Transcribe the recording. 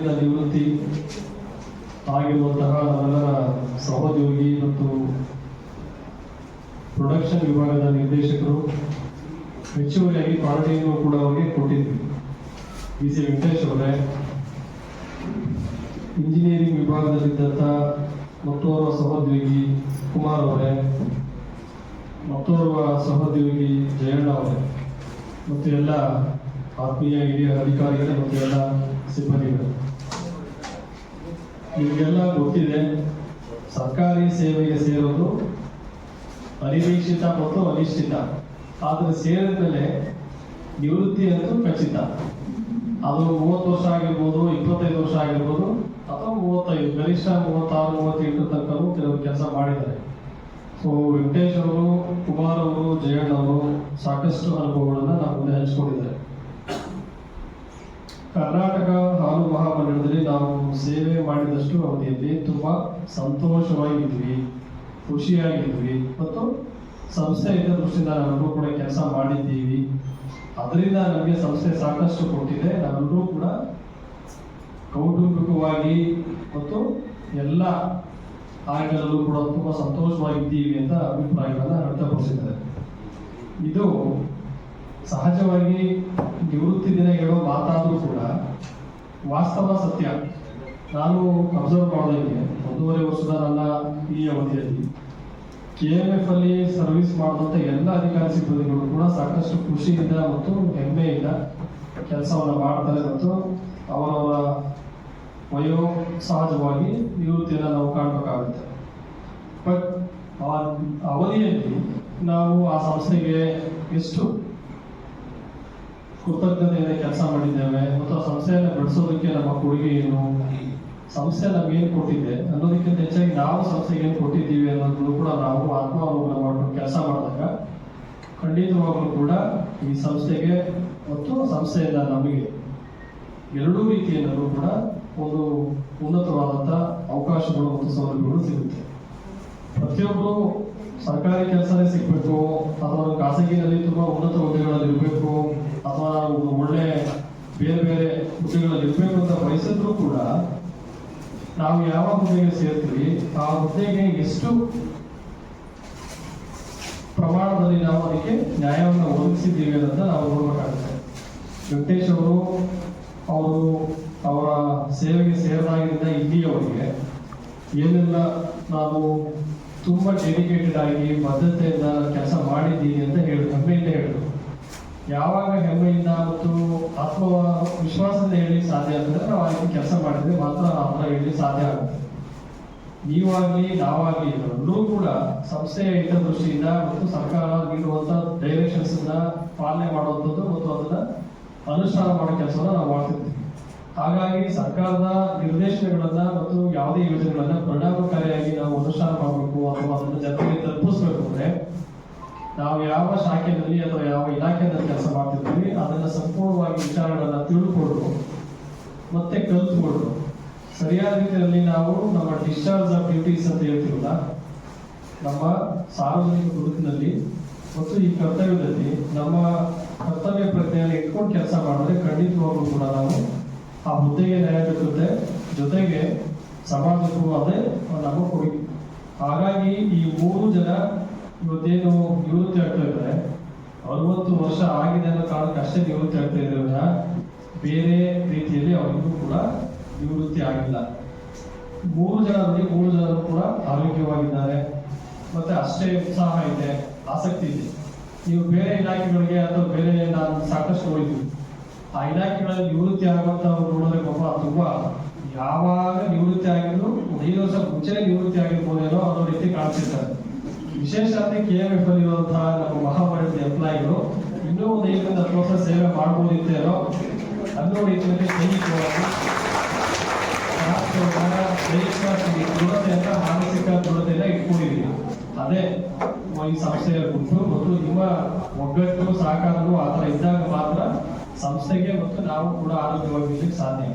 ಸೇವೆಯಿಂದ ನಿವೃತ್ತಿ ಆಗಿರುವಂತಹ ನಮ್ಮೆಲ್ಲರ ಸಹೋದ್ಯೋಗಿ ಮತ್ತು ಪ್ರೊಡಕ್ಷನ್ ವಿಭಾಗದ ನಿರ್ದೇಶಕರು ಹೆಚ್ಚುವರಿಯಾಗಿ ಪಾರ್ಟಿಯನ್ನು ಕೂಡ ಅವರಿಗೆ ಕೊಟ್ಟಿದ್ವಿ. ಸಿ ವೆಂಕಟೇಶ್ ಅವರೇ, ಇಂಜಿನಿಯರಿಂಗ್ ವಿಭಾಗದಲ್ಲಿದ್ದಂಥ ಮತ್ತೋರ್ವ ಸಹೋದ್ಯೋಗಿ ಕುಮಾರ್ ಅವರೇ, ಮತ್ತೋರ್ವ ಸಹೋದ್ಯೋಗಿ ಜಯಣ್ಣ ಅವರೇ, ಮತ್ತು ಎಲ್ಲ ಆತ್ಮೀಯ ಹಿರಿಯ ಅಧಿಕಾರಿಗಳೇ ಮತ್ತು ಎಲ್ಲ ಸಿಬ್ಬಂದಿಗಳು, ನಿಮಗೆಲ್ಲ ಗೊತ್ತಿದೆ, ಸರ್ಕಾರಿ ಸೇವೆಗೆ ಸೇರೋದು ಅನಿರೀಕ್ಷಿತ ಮತ್ತು ಅನಿಶ್ಚಿತ. ಆದರೆ ಸೇರಿದ ಮೇಲೆ ನಿವೃತ್ತಿ ಅಂತೂ ಖಚಿತ. ಅದು 30 ವರ್ಷ ಆಗಿರ್ಬೋದು, 25 ವರ್ಷ ಆಗಿರ್ಬೋದು, ಅಥವಾ 35, ಗರಿಷ್ಠ 36, 38 ತನಕನೂ ಕೆಲವರು ಕೆಲಸ ಮಾಡಿದ್ದಾರೆ. ಸೊ ವೆಂಕಟೇಶ್ ಅವರು, ಕುಮಾರ್ ಅವರು, ಜಯಣ್ಣ ಅವರು ಸಾಕಷ್ಟು ಅನುಭವಗಳನ್ನು ನಮ್ಮ ಮುಂದೆ ಹಂಚಿಕೊಂಡಿದ್ದಾರೆ. ಕರ್ನಾಟಕ ಹಾಲು ಮಹಾಮಂಡಲದಲ್ಲಿ ನಾವು ಸೇವೆ ಮಾಡಿದಷ್ಟು ಅವಧಿಯಲ್ಲಿ ತುಂಬಾ ಸಂತೋಷವಾಗಿದ್ವಿ, ಖುಷಿಯಾಗಿದ್ವಿ ಮತ್ತು ಸಂಸ್ಥೆಯ ದೃಷ್ಟಿಯಿಂದ ನಾವೆಲ್ಲರೂ ಕೂಡ ಕೆಲಸ ಮಾಡಿದ್ದೀವಿ. ಅದರಿಂದ ನಮಗೆ ಸಂಸ್ಥೆ ಸಾಕಷ್ಟು ಕೊಟ್ಟಿದೆ. ನಾವೆಲ್ಲರೂ ಕೂಡ ಕೌಟುಂಬಿಕವಾಗಿ ಮತ್ತು ಎಲ್ಲ ಆಯ್ಕೆಗಳಲ್ಲೂ ಕೂಡ ತುಂಬಾ ಸಂತೋಷವಾಗಿದ್ದೀವಿ ಅಂತ ಅಭಿಪ್ರಾಯಗಳನ್ನು ವ್ಯಕ್ತಪಡಿಸಿದ್ದಾರೆ. ಇದು ಸಹಜವಾಗಿ ನಿವೃತ್ತಿ ದಿನ ಹೇಳೋ ಮಾತಾದರೂ ಕೂಡ ವಾಸ್ತವ ಸತ್ಯ. ನಾನು ಅಬ್ಸರ್ವ್ ಮಾಡೋದಕ್ಕೆ 1.5 ವರ್ಷದ ನನ್ನ ಈ ಅವಧಿಯಲ್ಲಿ KMF ಅಲ್ಲಿ ಸರ್ವಿಸ್ ಮಾಡಿದಂಥ ಎಲ್ಲ ಅಧಿಕಾರಿ ಸಿಬ್ಬಂದಿಗಳು ಕೂಡ ಸಾಕಷ್ಟು ಖುಷಿಯಿಂದ ಮತ್ತು ಹೆಮ್ಮೆಯಿಂದ ಕೆಲಸವನ್ನು ಮಾಡ್ತಾರೆ ಮತ್ತು ಅವರವರ ವಯೋ ಸಹಜವಾಗಿ ನಿವೃತ್ತಿಯನ್ನು ನಾವು ಕಾಣಬೇಕಾಗುತ್ತೆ. ಬಟ್ ಆ ಅವಧಿಯಲ್ಲಿ ನಾವು ಆ ಸಂಸ್ಥೆಗೆ ಎಷ್ಟು ಕೃತಜ್ಞತೆಯಿಂದ ಕೆಲಸ ಮಾಡಿದ್ದೇವೆ ಮತ್ತು ಆ ಸಂಸ್ಥೆಯನ್ನು ಬೆಳೆಸೋದಕ್ಕೆ ನಮ್ಮ ಕೊಡುಗೆ ಏನು, ಸಂಸ್ಥೆ ನಮಗೇನು ಕೊಟ್ಟಿದೆ ಅನ್ನೋದಕ್ಕಿಂತ ಹೆಚ್ಚಾಗಿ ನಾವು ಸಂಸ್ಥೆಗೆ ಏನು ಕೊಟ್ಟಿದ್ದೀವಿ ಅನ್ನೋದನ್ನು ಕೂಡ ನಾವು ಆತ್ಮಾವಲೋಕನ ಮಾಡಿಕೊಂಡು ಕೆಲಸ ಮಾಡಿದಾಗ ಖಂಡಿತವಾಗಲೂ ಕೂಡ ಈ ಸಂಸ್ಥೆಗೆ ಮತ್ತು ಸಂಸ್ಥೆಯಿಂದ ನಮಗೆ ಎರಡೂ ರೀತಿಯಲ್ಲೂ ಕೂಡ ಒಂದು ಉನ್ನತವಾದಂಥ ಅವಕಾಶಗಳು ಮತ್ತು ಸೌಲಭ್ಯಗಳು ಸಿಗುತ್ತೆ. ಪ್ರತಿಯೊಬ್ಬರು ಸರ್ಕಾರಿ ಕೆಲಸನೇ ಸಿಗಬೇಕು ಅಥವಾ ಖಾಸಗಿನಲ್ಲಿ ತುಂಬಾ ಉನ್ನತ ಹುದ್ದೆಗಳಲ್ಲಿ ಇರಬೇಕು ಅಥವಾ ಒಳ್ಳೆ ಬೇರೆ ಬೇರೆ ಹುದ್ದೆಗಳಲ್ಲಿ ಇರಬೇಕು ಅಂತ ಬಯಸಿದ್ರು ಕೂಡ ನಾವು ಯಾವ ಹುದ್ದೆಗೆ ಸೇರ್ತೀವಿ ಆ ಹುದ್ದೆಗೆ ಎಷ್ಟು ಪ್ರಮಾಣದಲ್ಲಿ ನಾವು ಅದಕ್ಕೆ ನ್ಯಾಯವನ್ನು ಒದಗಿಸಿದ್ದೀವಿ ಅಂತ ನಾವು ನೋಡಬೇಕಾಗುತ್ತೆ. ವೆಂಕಟೇಶ್ ಅವರು ಅವರ ಸೇವೆಗೆ ಸೇರಿದಾಗಿಂದ ಇಲ್ಲಿಯವರೆಗೆ ಏನೆಲ್ಲ ನಾವು ತುಂಬಾ ಡೆಡಿಕೇಟೆಡ್ ಆಗಿ ಬದ್ಧತೆಯಿಂದ ಕೆಲಸ ಮಾಡಿದ್ದೀನಿ ಅಂತ ಹೆಮ್ಮೆಯಿಂದ ಹೇಳಿದ್ರು. ಯಾವಾಗ ಹೆಮ್ಮೆಯಿಂದ ಮತ್ತು ಆತ್ಮವಿಶ್ವಾಸದಿಂದ ಹೇಳಿ ಸಾಧ್ಯ ಅಂತಂದ್ರೆ ನಾವು ಆ ಕೆಲಸ ಮಾಡಿದ್ರೆ ಮಾತ್ರ ಆ ಥರ ಹೇಳಿ ಸಾಧ್ಯ ಆಗುತ್ತೆ. ನೀವಾಗಿ ನಾವಾಗಿ ಎಲ್ಲರೂ ಕೂಡ ಸಂಸ್ಥೆಯ ಹಿತದೃಷ್ಟಿಯಿಂದ ಮತ್ತು ಸರ್ಕಾರ ನೀಡುವಂತ ಡೈರೆಕ್ಷನ್ಸ್ ಪಾಲನೆ ಮಾಡುವಂಥದ್ದು ಮತ್ತು ಅದನ್ನ ಅನುಷ್ಠಾನ ಮಾಡೋ ಕೆಲಸವನ್ನು ನಾವು ಮಾಡ್ತಿರ್ತೀವಿ. ಹಾಗಾಗಿ ಸರ್ಕಾರದ ನಿರ್ದೇಶನಗಳನ್ನ ಮತ್ತು ಯಾವುದೇ ಯೋಜನೆಗಳನ್ನ ಪರಿಣಾಮಕಾರಿಯಾಗಿ ನಾವು ಅನುಷ್ಠಾನ ಮಾಡಬೇಕು ಅಥವಾ ಅದನ್ನು ಜನರಿಗೆ ತಲುಪಿಸ್ಬೇಕು ಅಂದ್ರೆ ನಾವು ಯಾವ ಶಾಖೆಯಲ್ಲಿ ಅಥವಾ ಯಾವ ಇಲಾಖೆಯಲ್ಲಿ ಕೆಲಸ ಮಾಡ್ತಿರ್ತೀವಿ ಅದನ್ನ ಸಂಪೂರ್ಣವಾಗಿ ವಿಚಾರಗಳನ್ನ ತಿಳ್ಕೊಂಡು ಮತ್ತೆ ಕಲ್ತ್ಕೊಂಡು ಸರಿಯಾದ ರೀತಿಯಲ್ಲಿ ನಾವು ನಮ್ಮ ಡಿಸ್ಚಾರ್ಜ್ ಆಫ್ ಡ್ಯೂಟೀಸ್ ಅಂತ ಹೇಳ್ತೀವಲ್ಲ, ನಮ್ಮ ಸಾರ್ವಜನಿಕ ಬದುಕಿನಲ್ಲಿ ಮತ್ತು ಈ ಕರ್ತವ್ಯದಲ್ಲಿ ನಮ್ಮ ಕರ್ತವ್ಯ ಪ್ರಜ್ಞೆಯನ್ನು ಇಟ್ಕೊಂಡು ಕೆಲಸ ಮಾಡಿದ್ರೆ ಖಂಡಿತವಾಗ್ಲೂ ಕೂಡ ನಾವು ಆ ಹುದ್ದೆಗೆ ನ್ಯಾಯ ಬೇಕುತ್ತೆ, ಜೊತೆಗೆ ಸಮಾಜಕ್ಕೂ ಅದೇ ನಮ್ಮ ಕೊಡುಗೆ. ಹಾಗಾಗಿ ಈ 3 ಜನ ಇವತ್ತೇನು ನಿವೃತ್ತಿ ಆಗ್ತಾ ಇದ್ದಾರೆ, 60 ವರ್ಷ ಆಗಿದೆ ಅನ್ನೋ ಕಾರಣಕ್ಕೆ ಅಷ್ಟೇ ನಿವೃತ್ತಿ ಆಗ್ತಾ ಇದ್ದಾರೆ, ಬೇರೆ ರೀತಿಯಲ್ಲಿ ಅವರಿಗೂ ಕೂಡ ನಿವೃತ್ತಿ ಆಗಿಲ್ಲ. 3 ಜನರು ಕೂಡ ಆರೋಗ್ಯವಾಗಿದ್ದಾರೆ ಮತ್ತೆ ಅಷ್ಟೇ ಉತ್ಸಾಹ ಇದೆ, ಆಸಕ್ತಿ ಇದೆ. ನೀವು ಬೇರೆ ಇಲಾಖೆಗಳಿಗೆ ಅಥವಾ ಬೇರೆ ನಾನು ಸಾಕಷ್ಟು ಹೋಗಿದ್ವಿ, ಆ ಇಲಾಖೆಗಳಲ್ಲಿ ನಿವೃತ್ತಿ ಆಗುವಂತವ್ರು ನೋಡಿದ್ರೆ ಪಾಪ ತುಂಬಾ ಯಾವಾಗ ನಿವೃತ್ತಿ ಆಗಿದ್ರು 5 ವರ್ಷ ಮುಂಚೆ ನಿವೃತ್ತಿ ಆಗಿರ್ಬೋದೇನೋ ಅನ್ನೋ ರೀತಿ ಕಾಣಿಸ್ತಿರ್ತಾರೆ. ವಿಶೇಷವಾಗಿ KMF ಅಲ್ಲಿ ಇರುವಂತಹ ನಮ್ಮ ಮಹಾಮಂಡಲದ ಎಂಪ್ಲಾಯಿಗಳು ಇನ್ನೂ 5 ರಿಂದ 10 ವರ್ಷ ಸೇವೆ ಮಾಡಬಹುದಿತ್ತೇನೋ ಅನ್ನೋ ರೀತಿಯಲ್ಲಿ ಸೈನಿಕವಾಗಿ ದೃಢತೆಯನ್ನ ಮಾನಸಿಕ ದೃಢತೆಯನ್ನ ಇಟ್ಕೊಂಡಿದ್ದೀವಿ. ಅದೇ ಈ ಸಂಸ್ಥೆಯ ಗುಟ್ಟು ಮತ್ತು ನಿಮ್ಮ ಒಗ್ಗಟ್ಟು ಸಹಕಾರಗಳು ಆ ಥರ ಇದ್ದಾಗ ಮಾತ್ರ ಸಂಸ್ಥೆಗೆ ಮತ್ತು ನಾವು ಕೂಡ ಆರೋಗ್ಯವಾಗಿರ್ಲಿಕ್ಕೆ ಸಾಧ್ಯ.